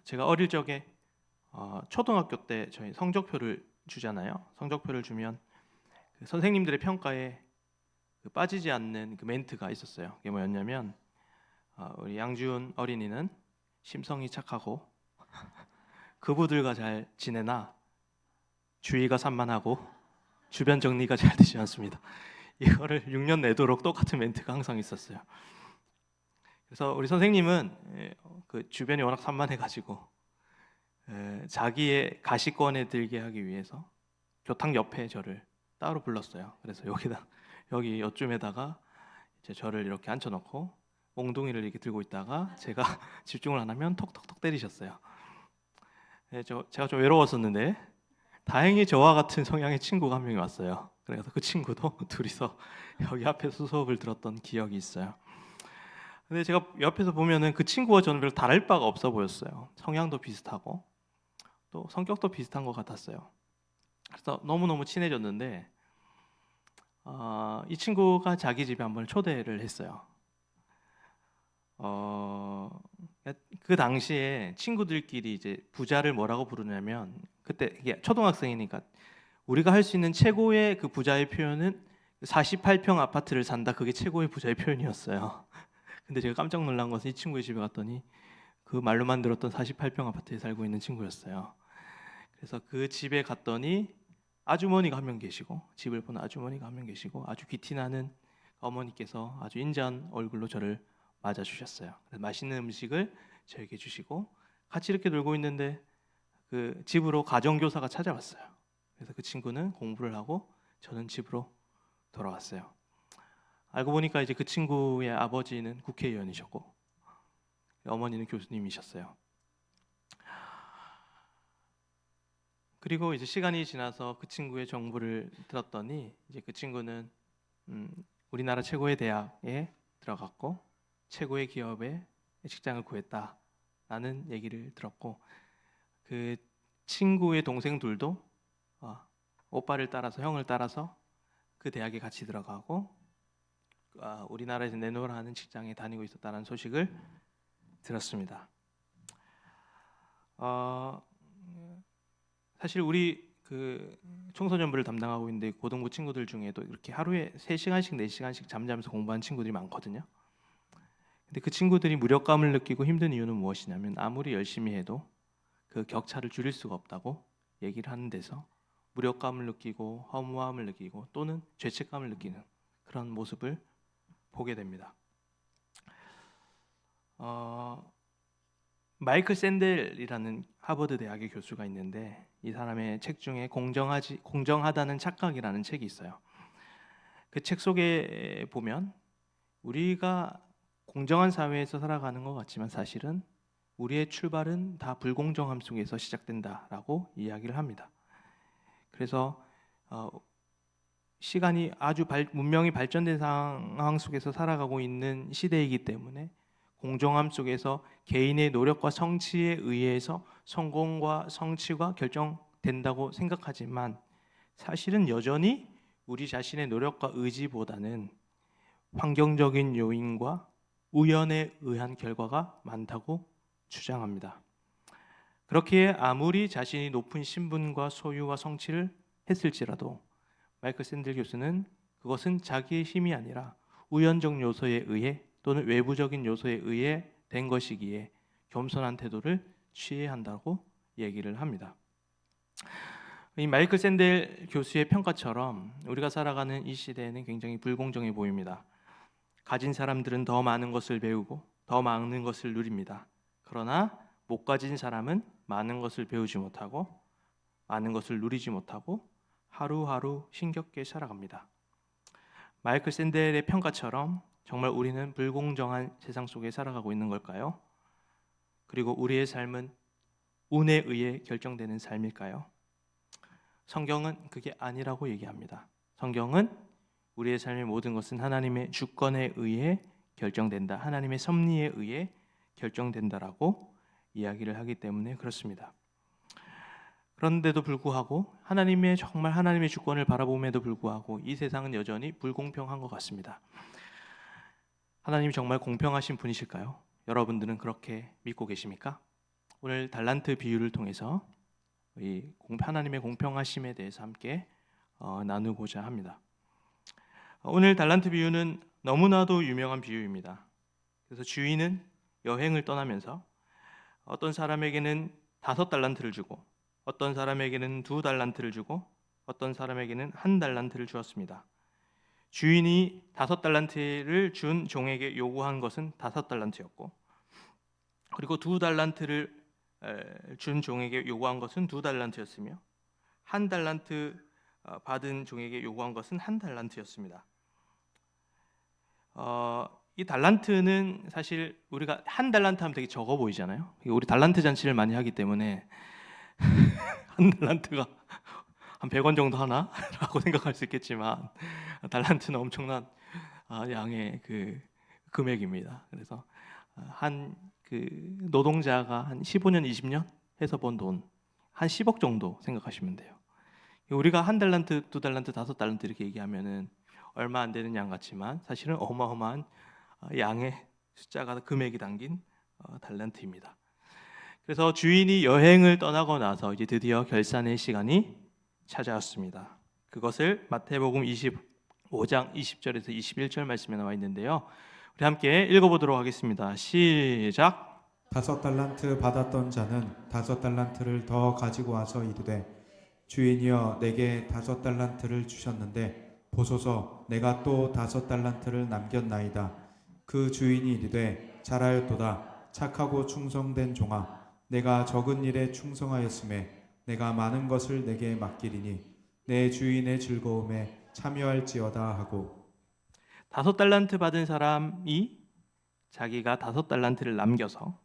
제가 어릴 적에 초등학교 때 저희 성적표를 주잖아요. 성적표를 주면 그 선생님들의 평가에 그 빠지지 않는 그 멘트가 있었어요. 그게 뭐였냐면 우리 양지훈 어린이는 심성이 착하고 그부들과 잘 지내나 주의가 산만하고 주변 정리가 잘 되지 않습니다. 이거를 6년 내도록 똑같은 멘트가 항상 있었어요. 그래서 우리 선생님은 그 주변이 워낙 산만해가지고 자기의 가시권에 들게 하기 위해서 교탁 옆에 저를 따로 불렀어요. 그래서 여기 요쯤에다가 이제 저를 이렇게 앉혀놓고 몽둥이를 이렇게 들고 있다가 제가 집중을 안 하면 톡톡톡 때리셨어요. 제가 좀 외로웠었는데 다행히 저와 같은 성향의 친구가 한 명이 왔어요. 그래서 그 친구도 둘이서 여기 앞에서 수업을 들었던 기억이 있어요. 근데 제가 옆에서 보면은 그 친구와 저는 별로 다를 바가 없어 보였어요. 성향도 비슷하고 또 성격도 비슷한 것 같았어요. 그래서 너무너무 친해졌는데 이 친구가 자기 집에 한번 초대를 했어요. 그 당시에 친구들끼리 이제 부자를 뭐라고 부르냐면 그때 이게 초등학생이니까 우리가 할 수 있는 최고의 그 부자의 표현은 48평 아파트를 산다. 그게 최고의 부자의 표현이었어요. 근데 제가 깜짝 놀란 것은 이 친구의 집에 갔더니 그 말로만 들었던 48평 아파트에 살고 있는 친구였어요. 그래서 그 집에 갔더니 아주머니가 한 명 계시고 집을 보는 아주머니가 한 명 계시고 아주 귀티 나는 어머니께서 아주 인자한 얼굴로 저를 맞아주셨어요. 맛있는 음식을 저에게 주시고 같이 이렇게 놀고 있는데 그 집으로 가정교사가 찾아왔어요. 그래서 그 친구는 공부를 하고 저는 집으로 돌아왔어요. 알고 보니까 이제 그 친구의 아버지는 국회의원이셨고 어머니는 교수님이셨어요. 그리고 이제 시간이 지나서 그 친구의 정보를 들었더니 이제 그 친구는 우리나라 최고의 대학에 들어갔고 최고의 기업에 직장을 구했다라는 얘기를 들었고 그 친구의 동생들도 오빠를 따라서 형을 따라서 그 대학에 같이 들어가고 우리나라에서 내놓으라 하는 직장에 다니고 있었다는 소식을 들었습니다. 사실 우리 그 청소년부를 담당하고 있는데 고등부 친구들 중에도 이렇게 하루에 3시간씩 4시간씩 잠자면서 공부하는 친구들이 많거든요. 근데 그 친구들이 무력감을 느끼고 힘든 이유는 무엇이냐면 아무리 열심히 해도 그 격차를 줄일 수가 없다고 얘기를 하는 데서 무력감을 느끼고 허무함을 느끼고 또는 죄책감을 느끼는 그런 모습을 보게 됩니다. 마이클 샌델이라는 하버드 대학의 교수가 있는데 이 사람의 책 중에 공정하다는 착각이라는 책이 있어요. 그 책 속에 보면 우리가 공정한 사회에서 살아가는 것 같지만 사실은 우리의 출발은 다 불공정함 속에서 시작된다라고 이야기를 합니다. 그래서 시간이 아주 문명이 발전된 상황 속에서 살아가고 있는 시대이기 때문에 공정함 속에서 개인의 노력과 성취에 의해서 성공과 성취가 결정된다고 생각하지만 사실은 여전히 우리 자신의 노력과 의지보다는 환경적인 요인과 우연에 의한 결과가 많다고 주장합니다. 그렇기에 아무리 자신이 높은 신분과 소유와 성취를 했을지라도 마이클 샌델 교수는 그것은 자기의 힘이 아니라 우연적 요소에 의해 또는 외부적인 요소에 의해 된 것이기에 겸손한 태도를 취해야 한다고 얘기를 합니다. 이 마이클 샌델 교수의 평가처럼 우리가 살아가는 이 시대에는 굉장히 불공정해 보입니다. 가진 사람들은 더 많은 것을 배우고 더 많은 것을 누립니다. 그러나 못 가진 사람은 많은 것을 배우지 못하고 많은 것을 누리지 못하고 하루하루 힘겹게 살아갑니다. 마이클 샌델의 평가처럼 정말 우리는 불공정한 세상 속에 살아가고 있는 걸까요? 그리고 우리의 삶은 운에 의해 결정되는 삶일까요? 성경은 그게 아니라고 얘기합니다. 성경은 우리의 삶의 모든 것은 하나님의 주권에 의해 결정된다. 하나님의 섭리에 의해 결정된다라고 이야기를 하기 때문에 그렇습니다. 그런데도 불구하고 정말 하나님의 주권을 바라봄에도 불구하고 이 세상은 여전히 불공평한 것 같습니다. 하나님이 정말 공평하신 분이실까요? 여러분들은 그렇게 믿고 계십니까? 오늘 달란트 비유를 통해서 하나님의 공평하심에 대해서 함께 나누고자 합니다. 오늘 달란트 비유는 너무나도 유명한 비유입니다. 그래서 주인은 여행을 떠나면서 어떤 사람에게는 5달란트를 주고 어떤 사람에게는 2달란트를 주고 어떤 사람에게는 1달란트를 주었습니다. 주인이 5달란트를 준 종에게 요구한 것은 5달란트였고, 그리고 2달란트를 준 종에게 요구한 것은 2달란트였으며 1달란트 받은 종에게 요구한 것은 1달란트였습니다. 이 달란트는 사실 우리가 1달란트 하면 되게 적어 보이잖아요. 우리 달란트 잔치를 많이 하기 때문에 1달란트가 한 100원 정도 하나? 라고 생각할 수 있겠지만 달란트는 엄청난 양의 그 금액입니다. 그래서 한 그 노동자가 한 15년, 20년 해서 번 돈 한 10억 정도 생각하시면 돼요. 우리가 1달란트, 2달란트, 5달란트 이렇게 얘기하면은 얼마 안 되는 양 같지만 사실은 어마어마한 양의 숫자가 금액이 담긴 달란트입니다. 그래서 주인이 여행을 떠나고 나서 이제 드디어 결산의 시간이 찾아왔습니다. 그것을 마태복음 25장 20절에서 21절 말씀에 나와 있는데요. 우리 함께 읽어보도록 하겠습니다. 시작. 5달란트 받았던 자는 5달란트를 더 가지고 와서 이르되 주인이여 내게 5달란트를 주셨는데 보소서 내가 또 5달란트를 남겼나이다. 그 주인이 이르되 잘하였도다. 착하고 충성된 종아, 내가 적은 일에 충성하였음에 내가 많은 것을 내게 맡기리니 내 주인의 즐거움에 참여할지어다 하고. 5달란트 받은 사람이 자기가 5달란트를 남겨서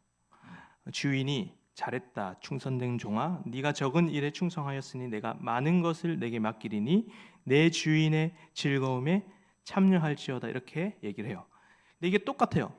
주인이 잘했다 충성된 종아, 네가 적은 일에 충성하였으니 내가 많은 것을 내게 맡기리니 내 주인의 즐거움에 참여할지어다, 이렇게 얘기를 해요. 근데 이게 똑같아요.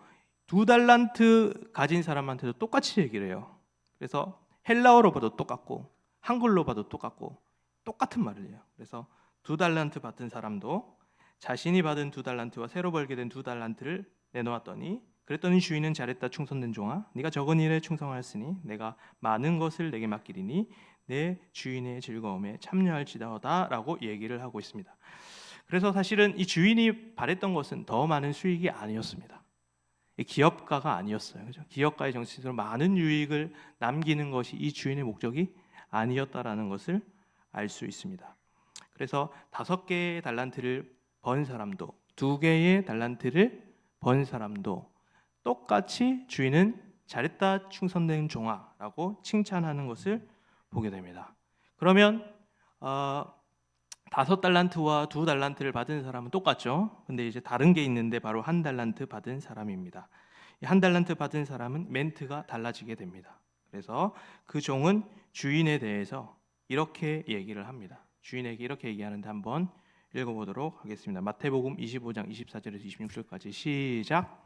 2달란트 가진 사람한테도 똑같이 얘기를 해요. 그래서 헬라어로 봐도 똑같고 한글로 봐도 똑같고 똑같은 말을 해요. 그래서 2달란트 받은 사람도 자신이 받은 2달란트와 새로 벌게 된 2달란트를 내놓았더니 그랬더니 주인은 잘했다 충성된 종아, 네가 적은 일에 충성하였으니 내가 많은 것을 내게 맡기리니 내 주인의 즐거움에 참여할지어다 라고 얘기를 하고 있습니다. 그래서 사실은 이 주인이 바랬던 것은 더 많은 수익이 아니었습니다. 기업가가 아니었어요. 그죠? 기업가의 정신으로 많은 유익을 남기는 것이 이 주인의 목적이 아니었다라는 것을 알 수 있습니다. 그래서 5개의 달란트를 번 사람도 2개의 달란트를 번 사람도 똑같이 주인은 잘했다 충성된 종아라고 칭찬하는 것을 보게 됩니다. 그러면 5달란트와 2달란트를 받은 사람은 똑같죠. 근데 이제 다른 게 있는데 바로 1달란트 받은 사람입니다. 이 1달란트 받은 사람은 멘트가 달라지게 됩니다. 그래서 그 종은 주인에 대해서 이렇게 얘기를 합니다. 주인에게 이렇게 얘기하는데 한번 읽어보도록 하겠습니다. 마태복음 25장 24절에서 26절까지 시작.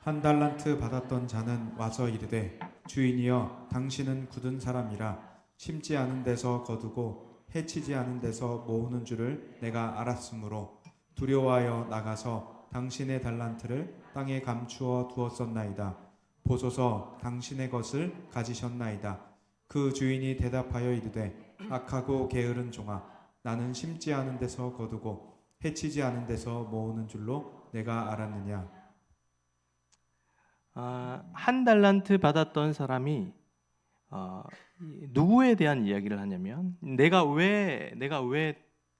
1달란트 받았던 자는 와서 이르되 주인이여 당신은 굳은 사람이라 심지 않은 데서 거두고 해치지 않은 데서 모으는 줄을 내가 알았으므로 두려워하여 나가서 당신의 달란트를 땅에 감추어 두었었나이다. 보소서 당신의 것을 가지셨나이다. 그 주인이 대답하여 이르되 악하고 게으른 종아, 나는 심지 않은 데서 거두고 해치지 않은 데서 모으는 줄로 내가 알았느냐. 1달란트 받았던 사람이 누구에 대한 이야기를 하냐면 내가 왜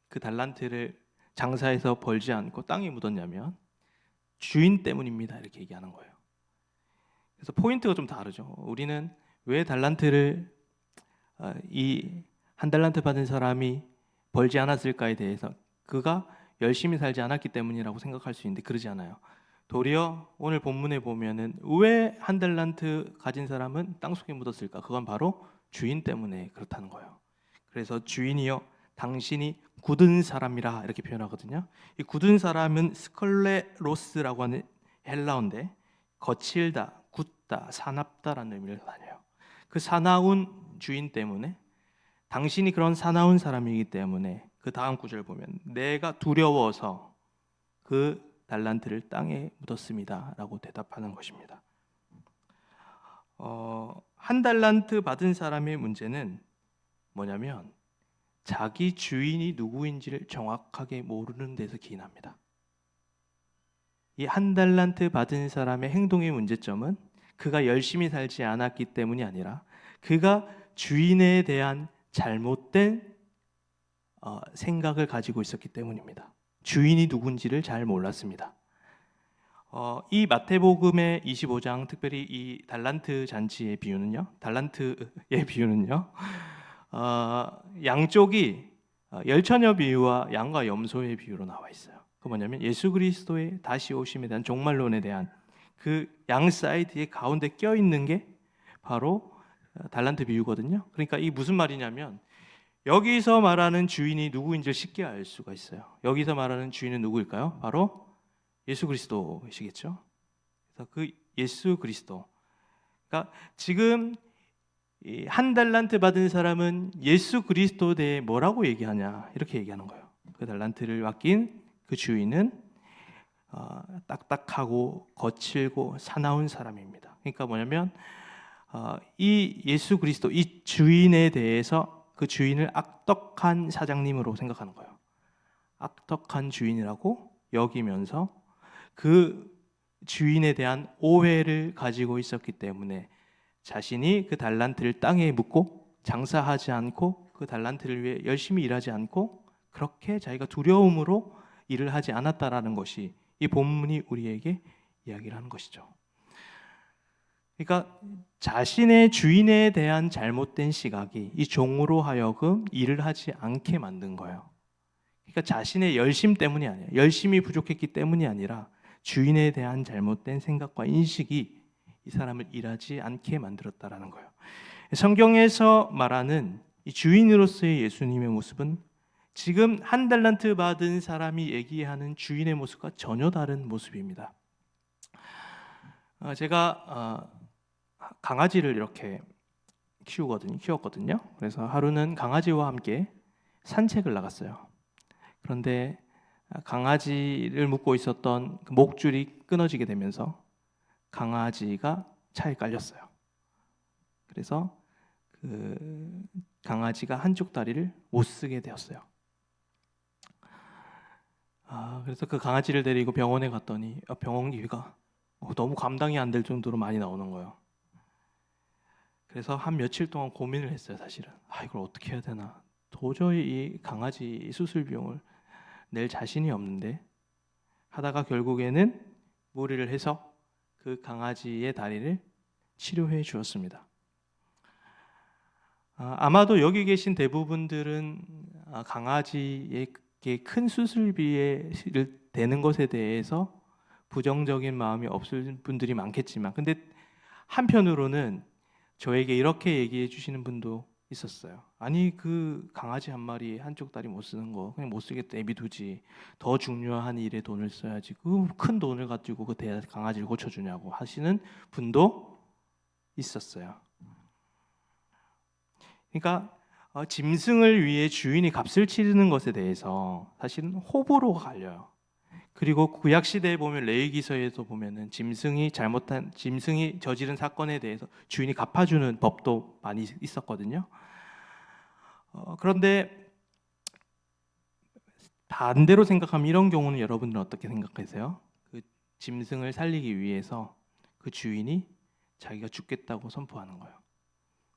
그 달란트를 장사해서 벌지 않고 땅에 묻었냐면 주인 때문입니다, 이렇게 얘기하는 거예요. 그래서 포인트가 좀 다르죠. 우리는 왜 달란트를 이 1달란트 받은 사람이 벌지 않았을까에 대해서 그가 열심히 살지 않았기 때문이라고 생각할 수 있는데 그러지 않아요. 도리어 오늘 본문에 보면은 왜 1달란트 가진 사람은 땅속에 묻었을까? 그건 바로 주인 때문에 그렇다는 거예요. 그래서 주인이여 당신이 굳은 사람이라 이렇게 표현하거든요. 이 굳은 사람은 스컬레로스라고 하는 헬라어인데 거칠다, 굳다, 사납다라는 의미를 가져요. 그 사나운 주인 때문에, 당신이 그런 사나운 사람이기 때문에 그 다음 구절 보면 내가 두려워서 그 달란트를 땅에 묻었습니다라고 대답하는 것입니다. 한 달란트 받은 사람의 문제는 뭐냐면 자기 주인이 누구인지를 정확하게 모르는 데서 기인합니다. 이 한 달란트 받은 사람의 행동의 문제점은 그가 열심히 살지 않았기 때문이 아니라 그가 주인에 대한 잘못된 생각을 가지고 있었기 때문입니다. 주인이 누군지를 잘 몰랐습니다. 이 마태복음의 25장, 특별히 이 달란트 잔치의 비유는요, 달란트의 비유는요, 양쪽이 열처녀 비유와 양과 염소의 비유로 나와 있어요. 그 뭐냐면 예수 그리스도의 다시 오심에 대한 종말론에 대한 그 양 사이드의 가운데 껴 있는 게 바로 달란트 비유거든요. 그러니까 이 무슨 말이냐면 여기서 말하는 주인이 누구인지를 쉽게 알 수가 있어요. 여기서 말하는 주인은 누구일까요? 바로 예수 그리스도이시겠죠. 그래서 그 예수 그리스도. 그러니까 지금 이 한 달란트 받은 사람은 예수 그리스도에 대해 뭐라고 얘기하냐 이렇게 얘기하는 거예요. 그 달란트를 맡긴 그 주인은 딱딱하고 거칠고 사나운 사람입니다. 그러니까 뭐냐면 이 예수 그리스도 이 주인에 대해서 그 주인을 악덕한 사장님으로 생각하는 거예요. 악덕한 주인이라고 여기면서 그 주인에 대한 오해를 가지고 있었기 때문에 자신이 그 달란트를 땅에 묻고 장사하지 않고 그 달란트를 위해 열심히 일하지 않고 그렇게 자기가 두려움으로 일을 하지 않았다라는 것이 이 본문이 우리에게 이야기를 하는 것이죠. 그러니까 자신의 주인에 대한 잘못된 시각이 이 종으로 하여금 일을 하지 않게 만든 거예요. 그러니까 자신의 열심 때문이 아니에요. 열심이 부족했기 때문이 아니라 주인에 대한 잘못된 생각과 인식이 이 사람을 일하지 않게 만들었다라는 거예요. 성경에서 말하는 이 주인으로서의 예수님의 모습은 지금 한 달란트 받은 사람이 얘기하는 주인의 모습과 전혀 다른 모습입니다. 제가 강아지를 이렇게 키웠거든요. 그래서 하루는 강아지와 함께 산책을 나갔어요. 그런데 강아지를 묶고 있었던 그 목줄이 끊어지게 되면서 강아지가 차에 깔렸어요. 그래서 그 강아지가 한쪽 다리를 못 쓰게 되었어요. 그래서 그 강아지를 데리고 병원에 갔더니 병원비가 너무 감당이 안 될 정도로 많이 나오는 거예요. 그래서 한 며칠 동안 고민을 했어요. 사실은 이걸 어떻게 해야 되나. 도저히 이 강아지 수술 비용을 낼 자신이 없는데 하다가 결국에는 무리를 해서 그 강아지의 다리를 치료해 주었습니다. 아마도 여기 계신 대부분들은 강아지에게 큰 수술비를 대는 것에 대해서 부정적인 마음이 없을 분들이 많겠지만, 근데 한편으로는 저에게 이렇게 얘기해 주시는 분도 있었어요. 아니 그 강아지 한 마리 한쪽 다리 못 쓰는 거 그냥 못 쓰겠다 내비두지, 더 중요한 일에 돈을 써야지 그 큰 돈을 가지고 그 강아지를 고쳐주냐고 하시는 분도 있었어요. 그러니까 짐승을 위해 주인이 값을 치르는 것에 대해서 사실은 호불호가 갈려요. 그리고 구약 시대에 보면 레위기서에서 보면은 짐승이 저지른 사건에 대해서 주인이 갚아주는 법도 많이 있었거든요. 그런데 반대로 생각하면 이런 경우는 여러분들은 어떻게 생각하세요? 그 짐승을 살리기 위해서 그 주인이 자기가 죽겠다고 선포하는 거예요.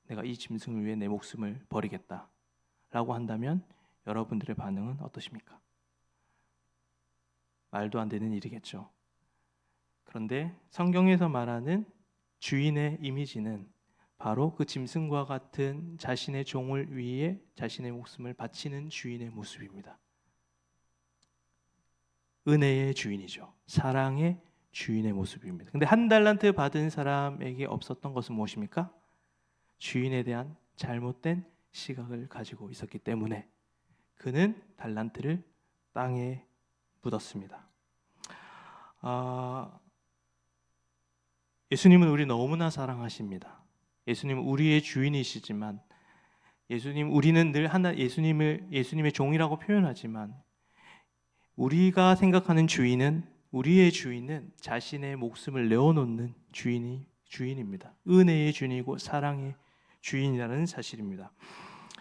내가 이 짐승을 위해 내 목숨을 버리겠다라고 한다면 여러분들의 반응은 어떠십니까? 말도 안 되는 일이겠죠. 그런데 성경에서 말하는 주인의 이미지는 바로 그 짐승과 같은 자신의 종을 위해 자신의 목숨을 바치는 주인의 모습입니다. 은혜의 주인이죠. 사랑의 주인의 모습입니다. 근데 한 달란트 받은 사람에게 없었던 것은 무엇입니까? 주인에 대한 잘못된 시각을 가지고 있었기 때문에 그는 달란트를 땅에 묻었습니다. 예수님은 우리 너무나 사랑하십니다. 예수님은 우리의 주인이시지만 우리는 늘 예수님의 종이라고 표현하지만 우리가 생각하는 우리의 주인은 자신의 목숨을 내어놓는 주인이 주인입니다. 은혜의 주인이고 사랑의 주인이라는 사실입니다.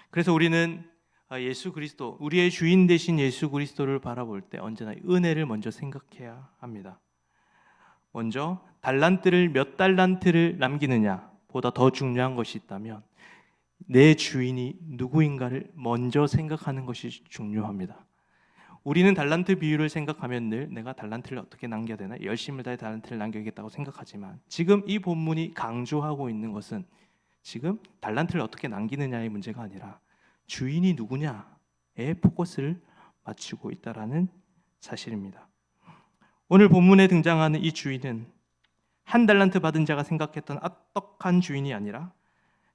그래서 우리는 예수 그리스도, 우리의 주인 되신 예수 그리스도를 바라볼 때 언제나 은혜를 먼저 생각해야 합니다. 먼저 달란트를 몇 달란트를 남기느냐 보다 더 중요한 것이 있다면 내 주인이 누구인가를 먼저 생각하는 것이 중요합니다. 우리는 달란트 비율을 생각하면 늘 내가 달란트를 어떻게 남겨야 되나, 열심을 다해 달란트를 남겨야겠다고 생각하지만 지금 이 본문이 강조하고 있는 것은 지금 달란트를 어떻게 남기느냐의 문제가 아니라 주인이 누구냐에 포커스를 맞추고 있다라는 사실입니다. 오늘 본문에 등장하는 이 주인은 한 달란트 받은 자가 생각했던 악독한 주인이 아니라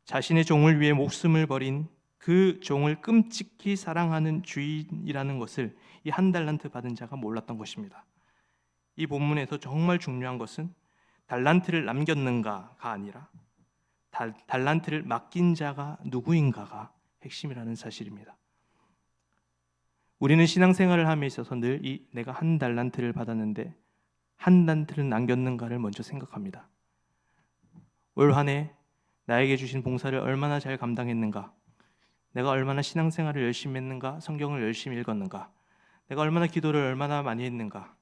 자신의 종을 위해 목숨을 버린 그 종을 끔찍히 사랑하는 주인이라는 것을 이 한 달란트 받은 자가 몰랐던 것입니다. 이 본문에서 정말 중요한 것은 달란트를 남겼는가가 아니라 달란트를 맡긴 자가 누구인가가 핵심이라는 사실입니다. 우리는 신앙생활을 함에 있어서 늘 내가 한 달란트를 받았는데 한 달란트를 남겼는가를 먼저 생각합니다. 올 한 해 나에게 주신 봉사를 얼마나 잘 감당했는가, 내가 얼마나 신앙생활을 열심히 했는가, 성경을 열심히 읽었는가, 내가 얼마나 기도를 얼마나 많이 했는가,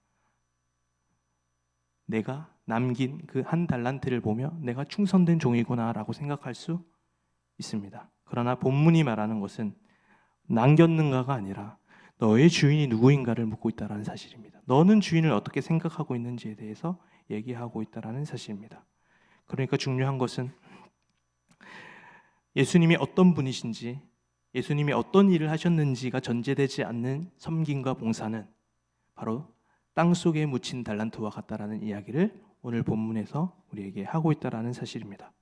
내가 남긴 그 한 달란트를 보며 내가 충성된 종이구나라고 생각할 수 있습니다. 그러나 본문이 말하는 것은 남겼는가가 아니라 너의 주인이 누구인가를 묻고 있다는 사실입니다. 너는 주인을 어떻게 생각하고 있는지에 대해서 얘기하고 있다는 사실입니다. 그러니까 중요한 것은 예수님이 어떤 분이신지, 예수님이 어떤 일을 하셨는지가 전제되지 않는 섬김과 봉사는 바로 땅속에 묻힌 달란트와 같다라는 이야기를 오늘 본문에서 우리에게 하고 있다라는 사실입니다.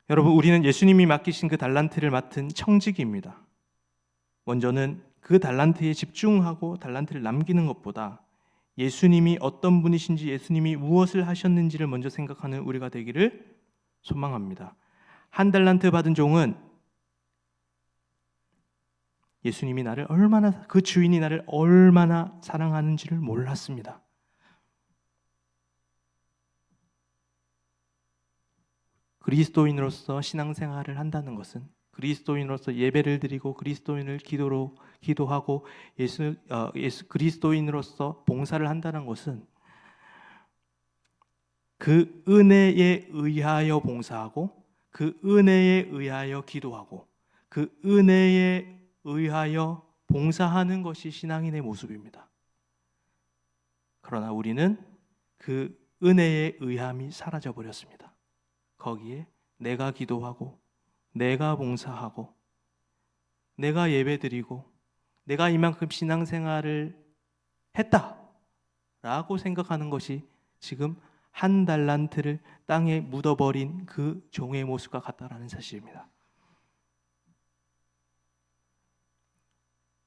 여러분, 우리는 예수님이 맡기신 그 달란트를 맡은 청지기입니다. 먼저는 그 달란트에 집중하고 달란트를 남기는 것보다 예수님이 어떤 분이신지, 예수님이 무엇을 하셨는지를 먼저 생각하는 우리가 되기를 소망합니다. 한 달란트 받은 종은 예수님이 나를 얼마나, 그 주인이 나를 얼마나 사랑하는지를 몰랐습니다. 그리스도인으로서 신앙생활을 한다는 것은, 그리스도인으로서 예배를 드리고 그리스도인을 기도하고 그리스도인으로서 봉사를 한다는 것은 그 은혜에 의하여 봉사하고 그 은혜에 의하여 기도하고 그 은혜에 의하여 봉사하는 것이 신앙인의 모습입니다. 그러나 우리는 그 은혜의 의함이 사라져 버렸습니다. 거기에 내가 기도하고 내가 봉사하고 내가 예배드리고 내가 이만큼 신앙생활을 했다라고 생각하는 것이 지금 한 달란트를 땅에 묻어버린 그 종의 모습과 같다라는 사실입니다.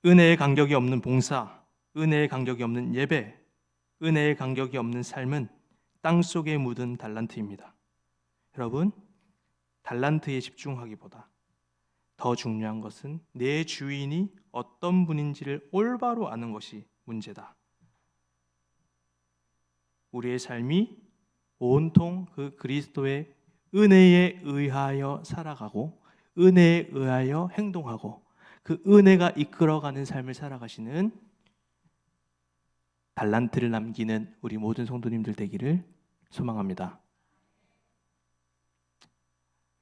은혜의 간격이 없는 봉사, 은혜의 간격이 없는 예배, 은혜의 간격이 없는 삶은 땅속에 묻은 달란트입니다. 여러분, 달란트에 집중하기보다 더 중요한 것은 내 주인이 어떤 분인지를 올바로 아는 것이 문제다. 우리의 삶이 온통 그 그리스도의 은혜에 의하여 살아가고 은혜에 의하여 행동하고 그 은혜가 이끌어가는 삶을 살아가시는 달란트를 남기는 우리 모든 성도님들 되기를 소망합니다.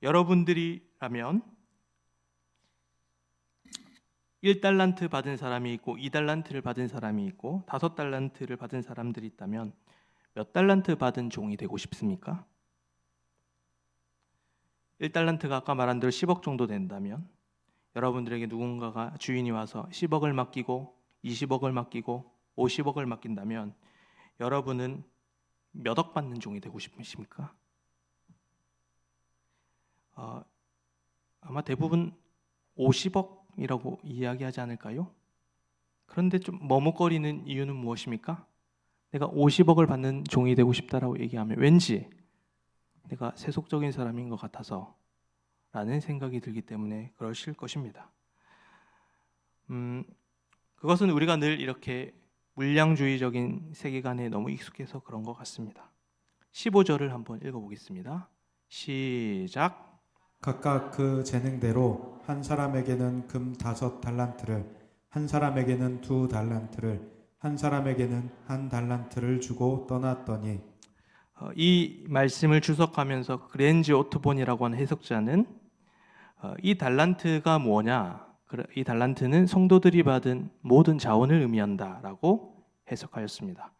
여러분들이라면 1달란트 받은 사람이 있고 2달란트를 받은 사람이 있고 5달란트를 받은 사람들이 있다면 몇 달란트 받은 종이 되고 싶습니까? 1달란트가 아까 말한 대로 10억 정도 된다면 여러분들에게 누군가가 주인이 와서 10억을 맡기고 20억을 맡기고 50억을 맡긴다면 여러분은 몇 억 받는 종이 되고 싶으십니까? 아마 대부분 50억이라고 이야기하지 않을까요? 그런데 좀 머뭇거리는 이유는 무엇입니까? 내가 50억을 받는 종이 되고 싶다라고 얘기하면 왠지 내가 세속적인 사람인 것 같아서 라는 생각이 들기 때문에 그러실 것입니다. 그것은 우리가 늘 이렇게 물량주의적인 세계관에 너무 익숙해서 그런 것 같습니다. 15절을 한번 읽어보겠습니다. 시작. 각각 그 재능대로 한 사람에게는 금 5달란트를, 한 사람에게는 2달란트를, 한 사람에게는 1달란트를 주고 떠났더니. 이 말씀을 주석하면서 그랜지 오토본이라고 하는 해석자는 이 달란트가 뭐냐? 이 달란트는 성도들이 받은 모든 자원을 의미한다라고 해석하였습니다.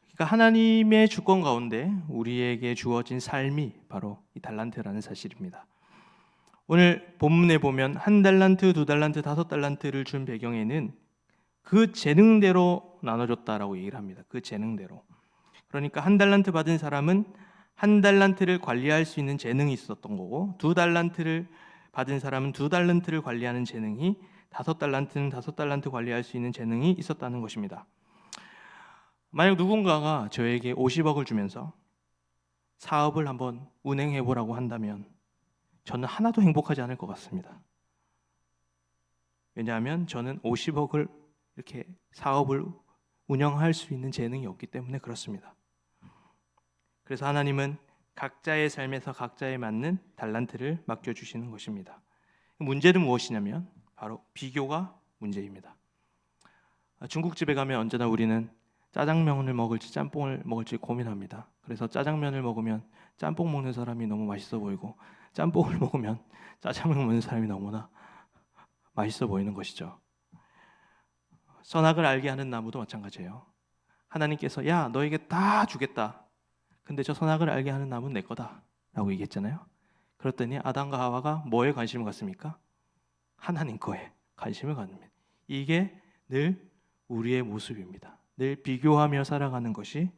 그러니까 하나님의 주권 가운데 우리에게 주어진 삶이 바로 이 달란트라는 사실입니다. 오늘 본문에 보면 1달란트, 2달란트, 5달란트를 준 배경에는 그 재능대로 나눠줬다라고 얘기를 합니다. 그 재능대로. 그러니까 1달란트 받은 사람은 1달란트를 관리할 수 있는 재능이 있었던 거고, 2달란트를 받은 사람은 2달란트를 관리하는 재능이, 5달란트는 5달란트 관리할 수 있는 재능이 있었다는 것입니다. 만약 누군가가 저에게 50억을 주면서 사업을 한번 운행해 보라고 한다면 저는 하나도 행복하지 않을 것 같습니다. 왜냐하면 저는 50억을 이렇게 사업을 운영할 수 있는 재능이 없기 때문에 그렇습니다. 그래서 하나님은 각자의 삶에서 각자에 맞는 달란트를 맡겨주시는 것입니다. 문제는 무엇이냐면 바로 비교가 문제입니다. 중국집에 가면 언제나 우리는 짜장면을 먹을지 짬뽕을 먹을지 고민합니다. 그래서 짜장면을 먹으면 짬뽕 먹는 사람이 너무 맛있어 보이고, 짬뽕을 먹으면 짜장면 먹는 사람이 너무나 맛있어 보이는 것이죠. 선악을 알게 하는 나무도 마찬가지예요. 하나님께서 야 너에게 다 주겠다. 근데 저 선악을 알게 하는 나무는 내 거다 라고 얘기했잖아요. 그랬더니 아담과 하와가 뭐에 관심을 갖습니까? 하나님 거에 관심을 갖습니다. 이게 늘 우리의 모습입니다. 늘 비교하며 살아가는 것이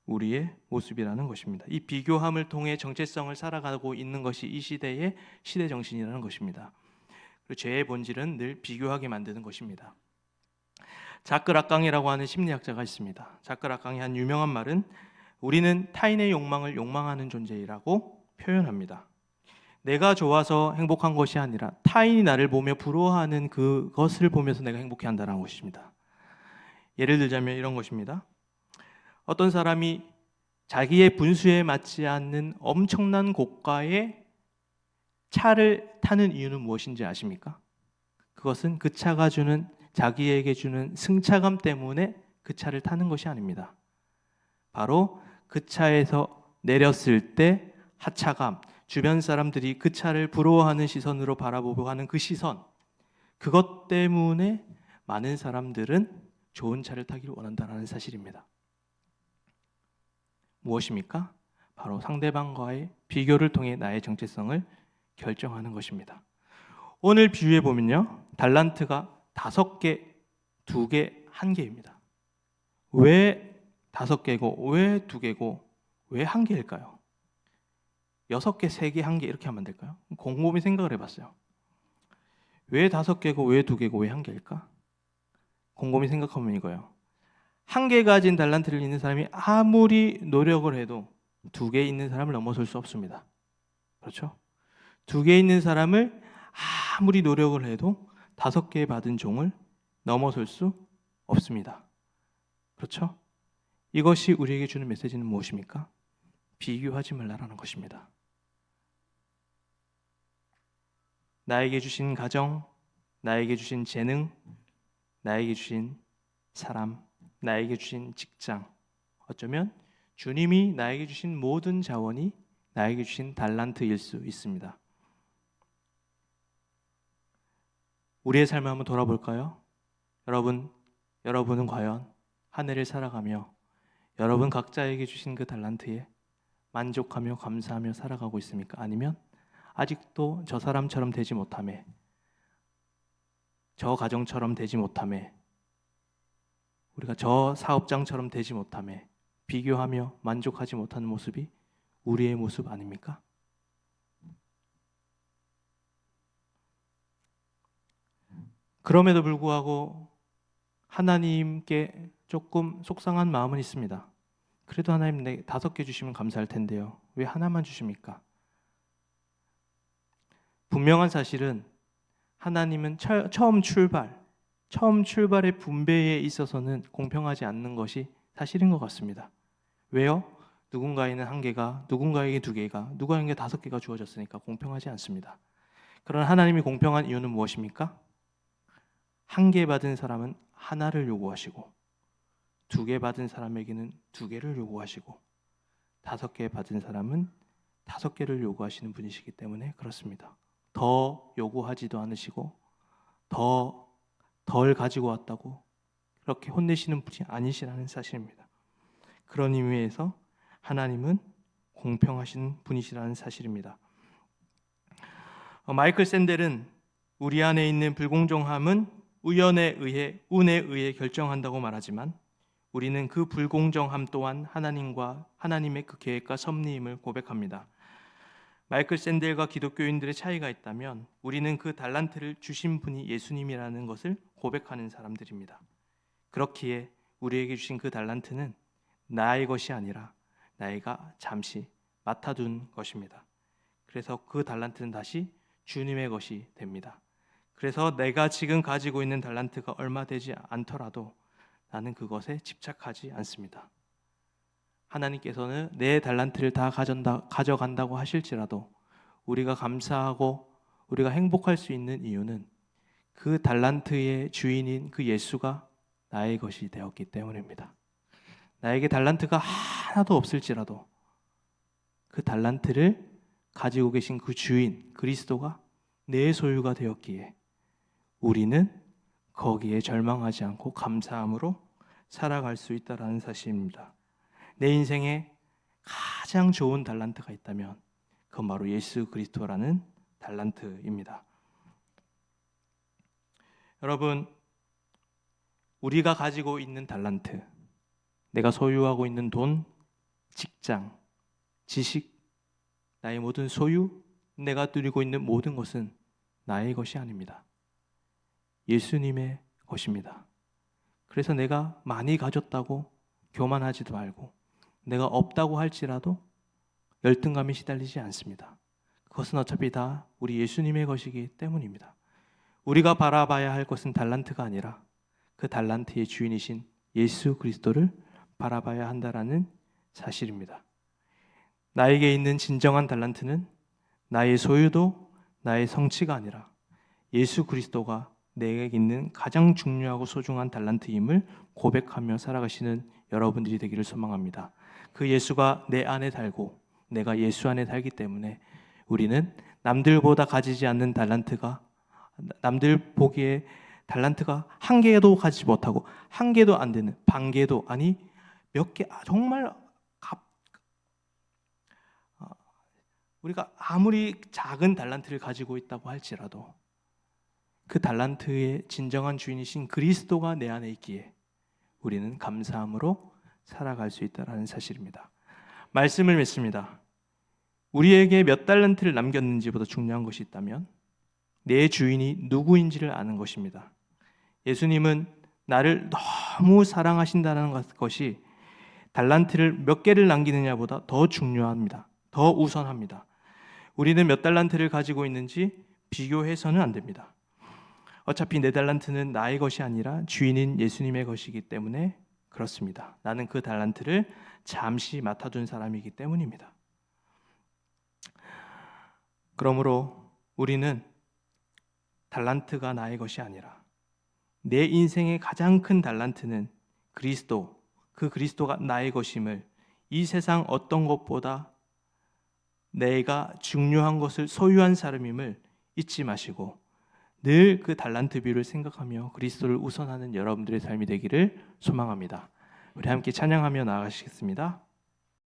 우리의 모습이라는 것입니다. 이 비교함을 통해 정체성을 살아가고 있는 것이 이 시대의 시대 정신이라는 것입니다. 그리고 죄의 본질은 늘 비교하게 만드는 것입니다. 자크 락강이라고 하는 심리학자가 있습니다. 자크 락강이 한 유명한 말은 우리는 타인의 욕망을 욕망하는 존재라고 표현합니다. 내가 좋아서 행복한 것이 아니라 타인이 나를 보며 부러워하는 그것을 보면서 내가 행복해한다는 것입니다. 예를 들자면 이런 것입니다. 어떤 사람이 자기의 분수에 맞지 않는 엄청난 고가의 차를 타는 이유는 무엇인지 아십니까? 그것은 그 차가 주는 자기에게 주는 승차감 때문에 그 차를 타는 것이 아닙니다. 바로 그 차에서 내렸을 때 하차감, 주변 사람들이 그 차를 부러워하는 시선으로 바라보고 하는 그 시선, 그것 때문에 많은 사람들은 좋은 차를 타기를 원한다는 사실입니다. 무엇입니까? 바로 상대방과의 비교를 통해 나의 정체성을 결정하는 것입니다. 오늘 비유해 보면요, 달란트가 5개, 2개, 1개입니다. 왜 5개고, 왜 2개고, 왜 1개일까요? 6개, 3개, 1개 이렇게 하면 될까요? 곰곰이 생각을 해봤어요. 왜 5개고, 왜 2개고, 왜 1개일까? 곰곰이 생각하면 이거예요. 1개 가진 달란트를 있는 사람이 아무리 노력을 해도 2개 있는 사람을 넘어설 수 없습니다. 그렇죠? 2개 있는 사람을 아무리 노력을 해도 5개 받은 종을 넘어설 수 없습니다. 그렇죠? 이것이 우리에게 주는 메시지는 무엇입니까? 비교하지 말라라는 것입니다. 나에게 주신 가정, 나에게 주신 재능, 나에게 주신 사람, 나에게 주신 직장, 어쩌면 주님이 나에게 주신 모든 자원이 나에게 주신 달란트일 수 있습니다. 우리의 삶을 한번 돌아볼까요? 여러분은 과연 한 해를 살아가며 여러분 각자에게 주신 그 달란트에 만족하며 감사하며 살아가고 있습니까? 아니면 아직도 저 사람처럼 되지 못하며, 저 가정처럼 되지 못하며, 우리가 저 사업장처럼 되지 못하며 비교하며 만족하지 못하는 모습이 우리의 모습 아닙니까? 그럼에도 불구하고 하나님께 조금 속상한 마음은 있습니다. 그래도 하나님 5개 주시면 감사할 텐데요. 왜 하나만 주십니까? 분명한 사실은 하나님은 처음 출발의 분배에 있어서는 공평하지 않는 것이 사실인 것 같습니다. 왜요? 누군가에는 1개가, 누군가에게 2개가, 누군가에게 5개가 주어졌으니까 공평하지 않습니다. 그러나 하나님이 공평한 이유는 무엇입니까? 1개 받은 사람은 하나를 요구하시고 2개 받은 사람에게는 2개를 요구하시고 5개 받은 사람은 5개를 요구하시는 분이시기 때문에 그렇습니다. 더 요구하지도 않으시고 덜 가지고 왔다고 그렇게 혼내시는 분이 아니시라는 사실입니다. 그런 의미에서 하나님은 공평하신 분이시라는 사실입니다. 마이클 샌델은 우리 안에 있는 불공정함은 우연에 의해, 운에 의해 결정한다고 말하지만 우리는 그 불공정함 또한 하나님의 그 계획과 섭리임을 고백합니다. 마이클 샌델과 기독교인들의 차이가 있다면 우리는 그 달란트를 주신 분이 예수님이라는 것을 고백하는 사람들입니다. 그렇기에 우리에게 주신 그 달란트는 나의 것이 아니라 나이가 잠시 맡아둔 것입니다. 그래서 그 달란트는 다시 주님의 것이 됩니다. 그래서 내가 지금 가지고 있는 달란트가 얼마 되지 않더라도 나는 그것에 집착하지 않습니다. 하나님께서는 내 달란트를 다 가져간다고 하실지라도 우리가 감사하고 우리가 행복할 수 있는 이유는 그 달란트의 주인인 그 예수가 나의 것이 되었기 때문입니다. 나에게 달란트가 하나도 없을지라도 그 달란트를 가지고 계신 그 주인 그리스도가 내 소유가 되었기에 우리는 거기에 절망하지 않고 감사함으로 살아갈 수 있다는 사실입니다. 내 인생에 가장 좋은 달란트가 있다면 그건 바로 예수 그리스도라는 달란트입니다. 여러분, 우리가 가지고 있는 달란트, 내가 소유하고 있는 돈, 직장, 지식, 나의 모든 소유, 내가 누리고 있는 모든 것은 나의 것이 아닙니다. 예수님의 것입니다. 그래서 내가 많이 가졌다고 교만하지도 말고 내가 없다고 할지라도 열등감에 시달리지 않습니다. 그것은 어차피 다 우리 예수님의 것이기 때문입니다. 우리가 바라봐야 할 것은 달란트가 아니라 그 달란트의 주인이신 예수 그리스도를 바라봐야 한다라는 사실입니다. 나에게 있는 진정한 달란트는 나의 소유도 나의 성취가 아니라 예수 그리스도가 내게 있는 가장 중요하고 소중한 달란트임을 고백하며 살아가시는 여러분들이 되기를 소망합니다. 그 예수가 내 안에 살고 내가 예수 안에 살기 때문에 우리는 남들보다 가지지 않는 달란트가 남들 보기에 달란트가 1개도 가지지 못하고 1개도 안 되는 반개도 아니 몇 개 정말 우리가 아무리 작은 달란트를 가지고 있다고 할지라도 그 달란트의 진정한 주인이신 그리스도가 내 안에 있기에 우리는 감사함으로 살아갈 수 있다는 사실입니다. 말씀을 맺습니다. 우리에게 몇 달란트를 남겼는지보다 중요한 것이 있다면 내 주인이 누구인지를 아는 것입니다. 예수님은 나를 너무 사랑하신다는 것이 달란트를 몇 개를 남기느냐보다 더 중요합니다. 더 우선합니다. 우리는 몇 달란트를 가지고 있는지 비교해서는 안 됩니다. 어차피 내 달란트는 나의 것이 아니라 주인인 예수님의 것이기 때문에 그렇습니다. 나는 그 달란트를 잠시 맡아둔 사람이기 때문입니다. 그러므로 우리는 달란트가 나의 것이 아니라 내 인생의 가장 큰 달란트는 그리스도, 그 그리스도가 나의 것임을 이 세상 어떤 것보다 내가 중요한 것을 소유한 사람임을 잊지 마시고 늘 그 달란트 비율을 생각하며 그리스도를 우선하는 여러분들의 삶이 되기를 소망합니다. 우리 함께 찬양하며 나아가시겠습니다.